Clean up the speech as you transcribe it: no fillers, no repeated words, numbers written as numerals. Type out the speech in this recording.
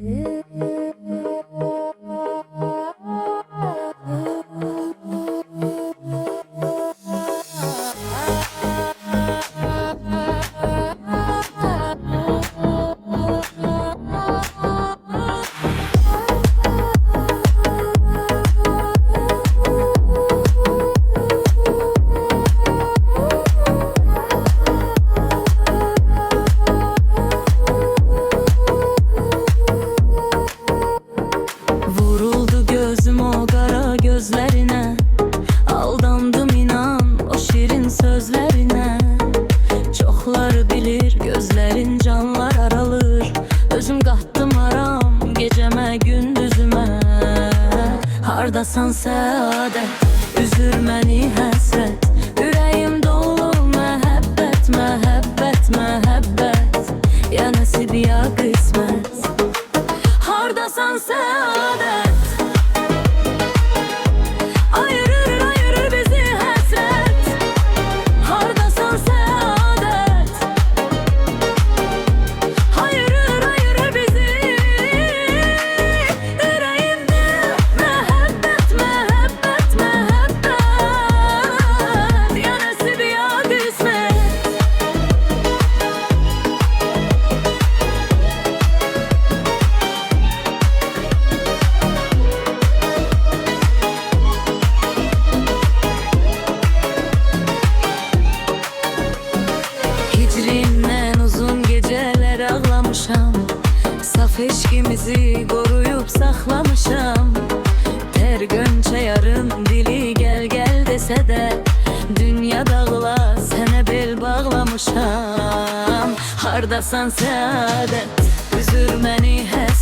Vuruldu gözüm o kara gözlerine, aldandım inan o şirin sözlerine. Çoklar bilir gözlerin canlar aralır, özüm qattım aram geceme gündüzüme. Hardasan səadət, üzür məni həsrət, ürəyim dolu məhəbbət, məhəbbət, məhəbbət, ya nəsib ya qismət. Hardasan səadət, ayırır ayırır bizi həsrət. Hardasan səadət, ayırır ayırır bizi. Ürəyimdə məhəbbət, məhəbbət, məhəbbət, ya nəsib ya qismət. Hicrindən uzun geceler ağlamışam, saf eşkimizi koruyup saklamışam. Ter gönçe yarın dili gel gel dese de, dünya dağla sene bel bağlamışam. Hardasan səadət, üzür məni həsrət,